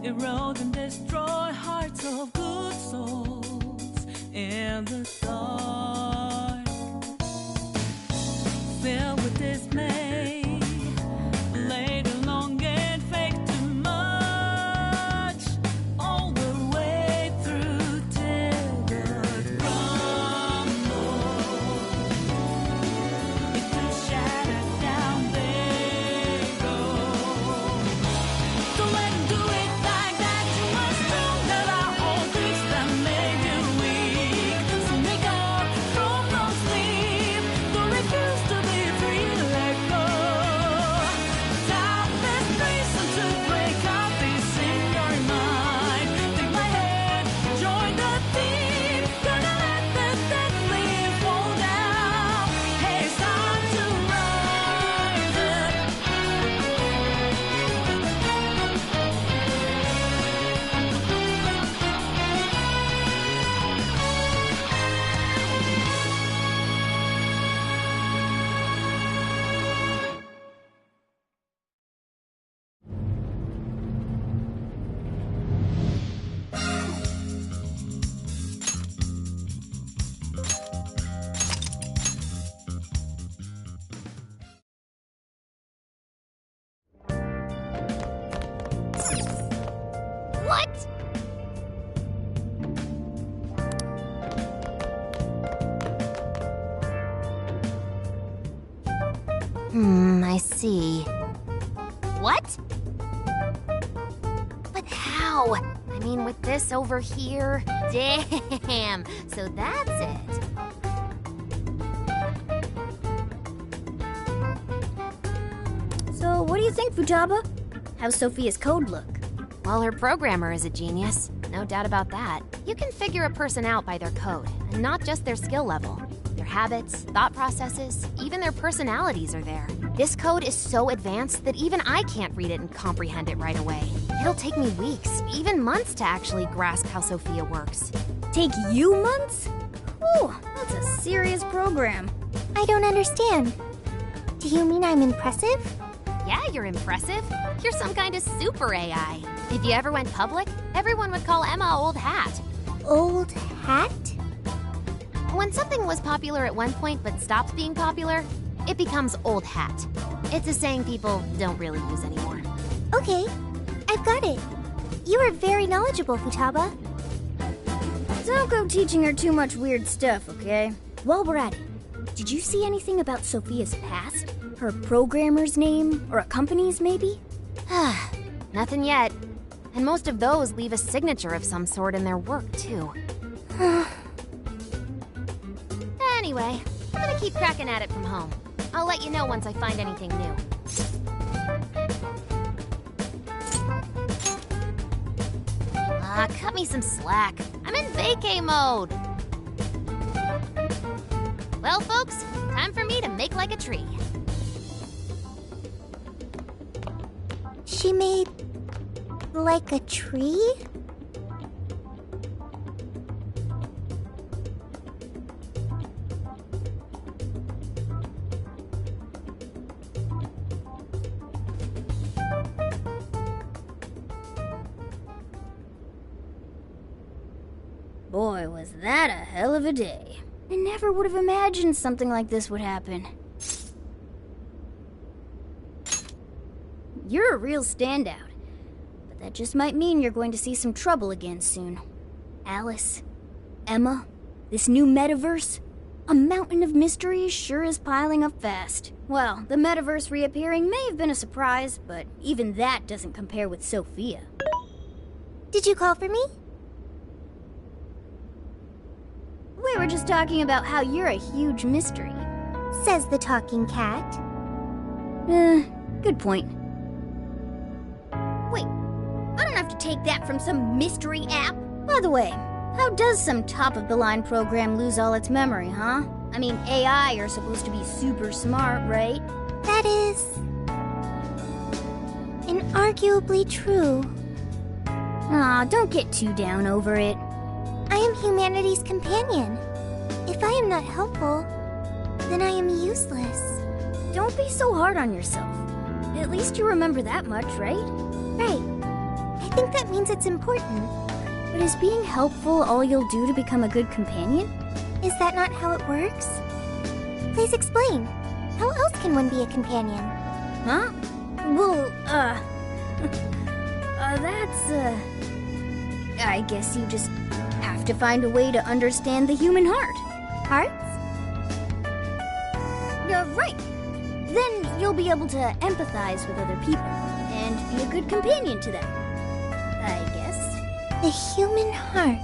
erode and destroy hearts of good souls in the dark. Filled with dismay, laid along and fake too much, all the way through till the crumble. Into shattered down they go. Don't let 'em do it like that. You must know that are all tricks that made you weak. So make up from no sleep. Don't refuse to be free. Let go. Stop this reason to break up peace in your mind. Take my hand, join the team. Gonna let the dead leaf fall down. Hey, it's time to rise up. What? I see. What? But how? I mean, with this over here? Damn, so that's it. So, what do you think, Futaba? How's Sophia's code look? Well, her programmer is a genius. No doubt about that. You can figure a person out by their code, and not just their skill level. Their habits, thought processes, even their personalities are there. This code is so advanced that even I can't read it and comprehend it right away. It'll take me weeks, even months to actually grasp how Sophia works. Take you months? Whew, that's a serious program. I don't understand. Do you mean I'm impressive? Yeah, you're impressive. You're some kind of super AI. If you ever went public, everyone would call Emma Old Hat. Old hat? When something was popular at one point but stops being popular, it becomes old hat. It's a saying people don't really use anymore. Okay, I've got it. You are very knowledgeable, Futaba. Don't go teaching her too much weird stuff, okay? While we're at it, did you see anything about Sophia's past? Her programmer's name, or a company's maybe? Nothing yet. And most of those leave a signature of some sort in their work, too. Anyway, I'm gonna keep cracking at it from home. I'll let you know once I find anything new. Cut me some slack. I'm in vacay mode. Well, folks, time for me to make like a tree. She made... like a tree? Boy, was that a hell of a day. I never would have imagined something like this would happen. You're a real standout. But that just might mean you're going to see some trouble again soon. Alice, Emma, this new metaverse. A mountain of mysteries sure is piling up fast. Well, the metaverse reappearing may have been a surprise, but even that doesn't compare with Sophia. Did you call for me? We were just talking about how you're a huge mystery. Says the talking cat. Good point. Wait, I don't have to take that from some mystery app? By the way, how does some top-of-the-line program lose all its memory, huh? I mean, AI are supposed to be super smart, right? That is inarguably true. Aw, don't get too down over it. I am humanity's companion. If I am not helpful, then I am useless. Don't be so hard on yourself. At least you remember that much, right? Right. I think that means it's important. But is being helpful all you'll do to become a good companion? Is that not how it works? Please explain. How else can one be a companion? Huh? Well, I guess you just have to find a way to understand the human heart. Hearts? Right. Then you'll be able to empathize with other people and be a good companion to them. I guess. The human heart.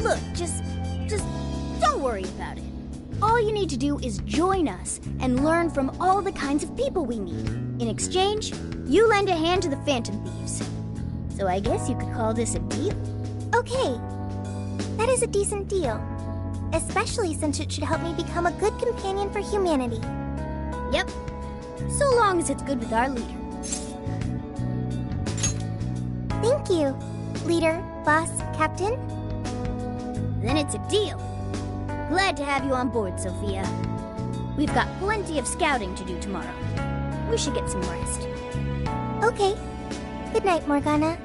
Look, just don't worry about it. All you need to do is join us and learn from all the kinds of people we meet. In exchange, you lend a hand to the Phantom Thieves. So I guess you could call this a deal. Okay. That is a decent deal. Especially since it should help me become a good companion for humanity. Yep. So long as it's good with our leader. Thank you, leader, boss, captain. Then it's a deal. Glad to have you on board, Sophia. We've got plenty of scouting to do tomorrow. We should get some rest. Okay. Good night, Morgana.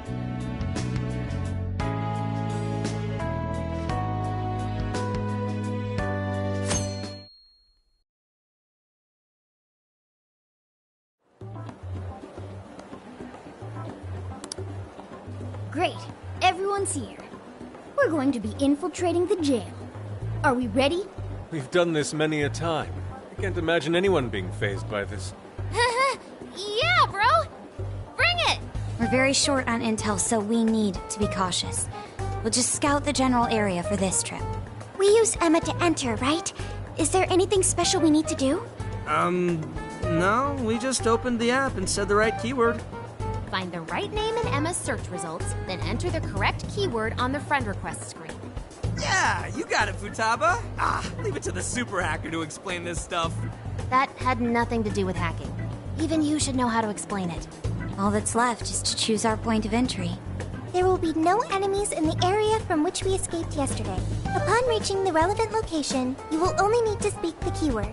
Great. Everyone's here. We're going to be infiltrating the jail. Are we ready? We've done this many a time. I can't imagine anyone being fazed by this. Yeah, bro! Bring it! We're very short on intel, so we need to be cautious. We'll just scout the general area for this trip. We used Emma to enter, right? Is there anything special we need to do? No, we just opened the app and said the right keyword. Find the right name in Emma's search results, then enter the correct keyword on the friend request screen. Yeah, you got it, Futaba. Leave it to the super hacker to explain this stuff. That had nothing to do with hacking. Even you should know how to explain it. All that's left is to choose our point of entry. There will be no enemies in the area from which we escaped yesterday. Upon reaching the relevant location, you will only need to speak the keyword.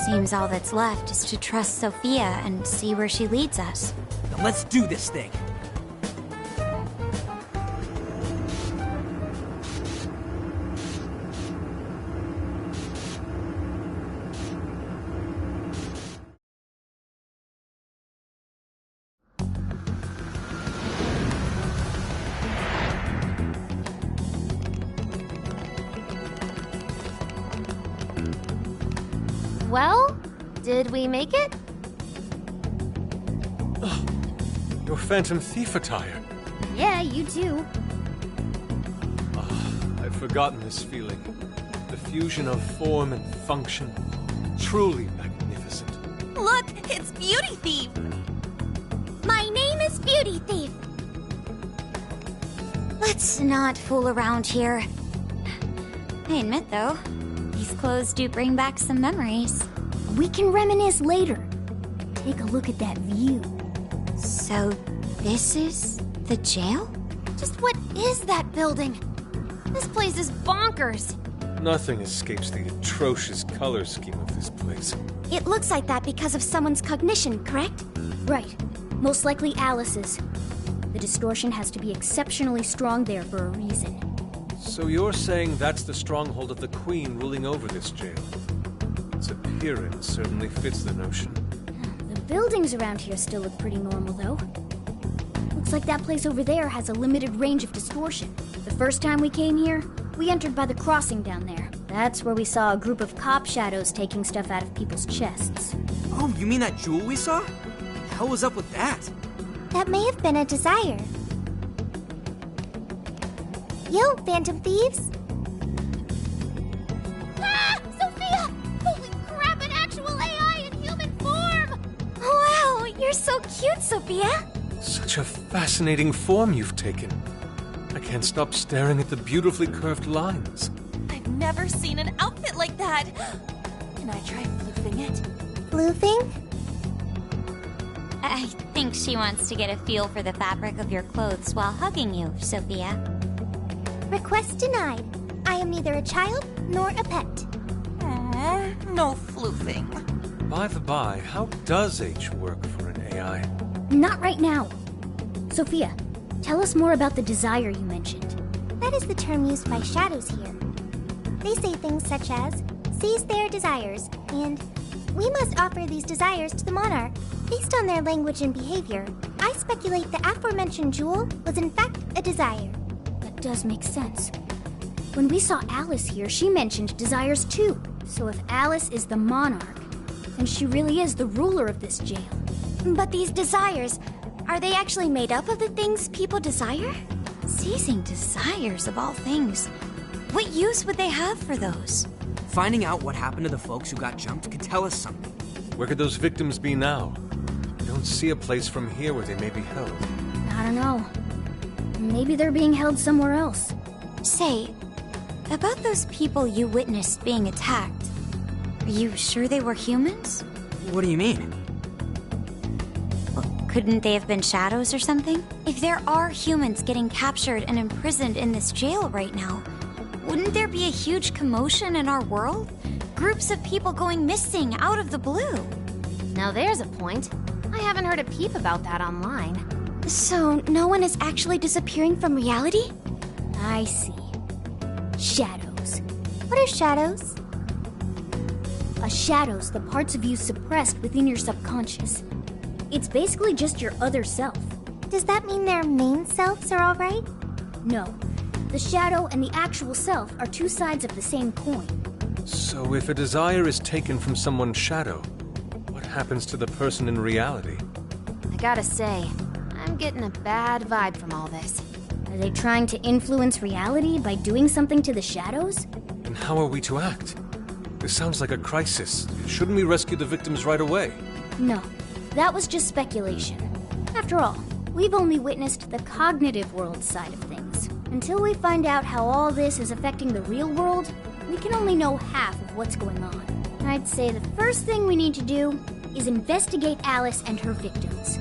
Seems all that's left is to trust Sophia and see where she leads us. Now let's do this thing. Well, did we make it? Your Phantom Thief attire. Yeah, you too. I've forgotten this feeling. The fusion of form and function. Truly magnificent. Look, it's Beauty Thief! My name is Beauty Thief. Let's not fool around here. I admit, though, these clothes do bring back some memories. We can reminisce later. Take a look at that view. So, this is the jail? Just what is that building? This place is bonkers. Nothing escapes the atrocious color scheme of this place. It looks like that because of someone's cognition, correct? Right. Most likely Alice's. The distortion has to be exceptionally strong there for a reason. So you're saying that's the stronghold of the Queen ruling over this jail? Its appearance certainly fits the notion. The buildings around here still look pretty normal, though. Looks like that place over there has a limited range of distortion. The first time we came here, we entered by the crossing down there. That's where we saw a group of cop shadows taking stuff out of people's chests. Oh, you mean that jewel we saw? The hell was up with that? That may have been a desire. Yo, Phantom Thieves! Ah! Sophia! Holy crap, an actual AI in human form! Wow, you're so cute, Sophia! Such a fascinating form you've taken. I can't stop staring at the beautifully curved lines. I've never seen an outfit like that. Can I try floofing it? Floofing? I think she wants to get a feel for the fabric of your clothes while hugging you, Sophia. Request denied. I am neither a child nor a pet. No floofing. By the by, how does H work for an AI? Not right now. Sophia, tell us more about the desire you mentioned. That is the term used by shadows here. They say things such as, seize their desires, and we must offer these desires to the monarch. Based on their language and behavior, I speculate the aforementioned jewel was in fact a desire. That does make sense. When we saw Alice here, she mentioned desires too. So if Alice is the monarch, then she really is the ruler of this jail. But these desires, are they actually made up of the things people desire? Seizing desires of all things. What use would they have for those? Finding out what happened to the folks who got jumped could tell us something. Where could those victims be now? I don't see a place from here where they may be held. I don't know. Maybe they're being held somewhere else. Say, about those people you witnessed being attacked, are you sure they were humans? What do you mean? Couldn't they have been shadows or something? If there are humans getting captured and imprisoned in this jail right now, wouldn't there be a huge commotion in our world? Groups of people going missing out of the blue. Now there's a point. I haven't heard a peep about that online. So, no one is actually disappearing from reality? I see. Shadows. What are shadows? A shadow's the parts of you suppressed within your subconscious. It's basically just your other self. Does that mean their main selves are alright? No. The shadow and the actual self are two sides of the same coin. So if a desire is taken from someone's shadow, what happens to the person in reality? I gotta say, I'm getting a bad vibe from all this. Are they trying to influence reality by doing something to the shadows? And how are we to act? This sounds like a crisis. Shouldn't we rescue the victims right away? No. That was just speculation. After all, we've only witnessed the cognitive world side of things. Until we find out how all this is affecting the real world, we can only know half of what's going on. I'd say the first thing we need to do is investigate Alice and her victims.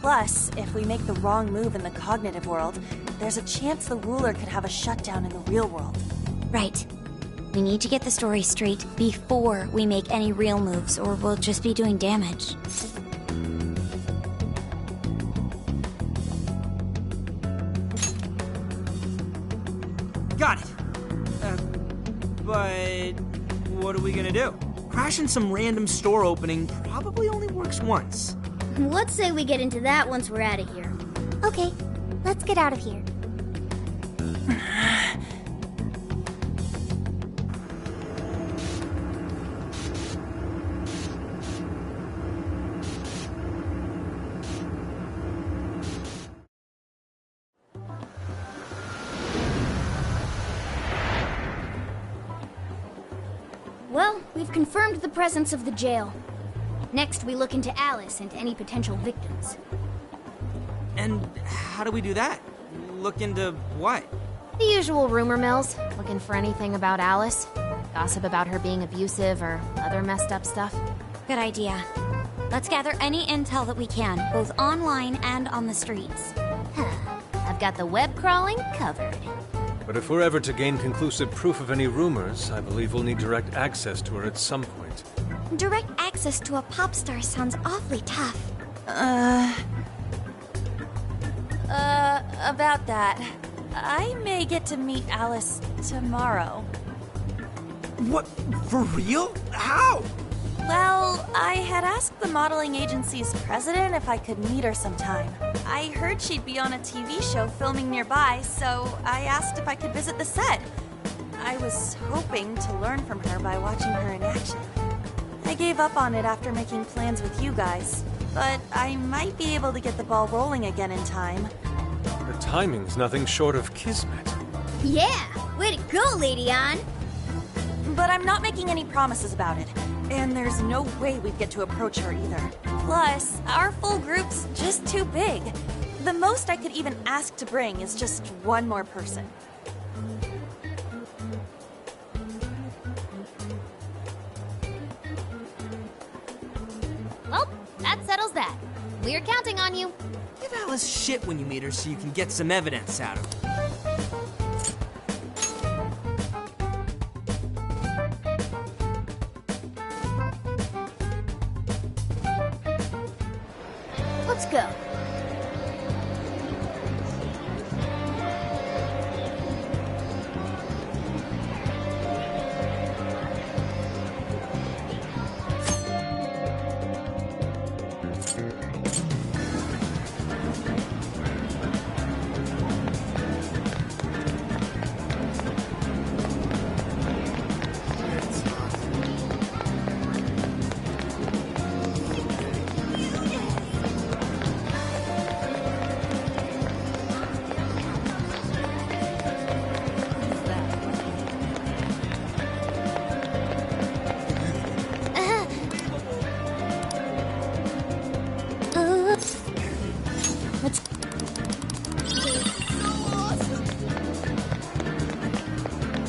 Plus, if we make the wrong move in the cognitive world, there's a chance the ruler could have a shutdown in the real world. Right. We need to get the story straight before we make any real moves, or we'll just be doing damage. Got it! But what are we gonna do? Crashing some random store opening probably only works once. Let's say we get into that once we're out of here. Okay, let's get out of here. Well, we've confirmed the presence of the jail. Next, we look into Alice and any potential victims. And how do we do that? Look into what? The usual rumor mills, looking for anything about Alice. Gossip about her being abusive or other messed up stuff. Good idea. Let's gather any intel that we can, both online and on the streets. I've got the web crawling covered. But if we're ever to gain conclusive proof of any rumors, I believe we'll need direct access to her at some point. Direct access to a pop star sounds awfully tough. About that, I may get to meet Alice tomorrow. What? For real? How? Well, I had asked the modeling agency's president if I could meet her sometime. I heard she'd be on a TV show filming nearby, so I asked if I could visit the set. I was hoping to learn from her by watching her in action. I gave up on it after making plans with you guys, but I might be able to get the ball rolling again in time. The timing's nothing short of kismet. Yeah! Way to go, Lady Ann! But I'm not making any promises about it. And there's no way we'd get to approach her either. Plus, our full group's just too big. The most I could even ask to bring is just one more person. Well, that settles that. We're counting on you. Give Alice shit when you meet her so you can get some evidence out of her. Let's go.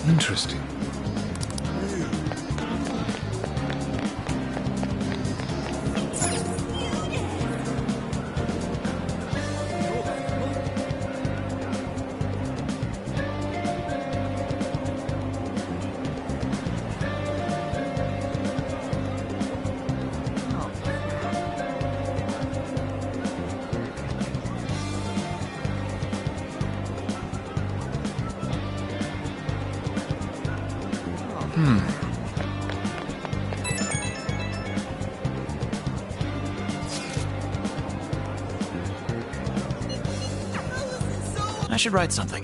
Interesting. I should write something.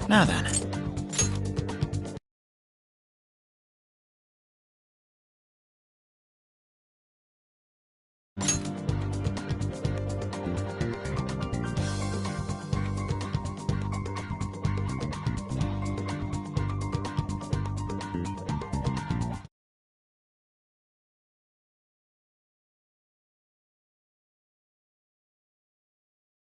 Now then.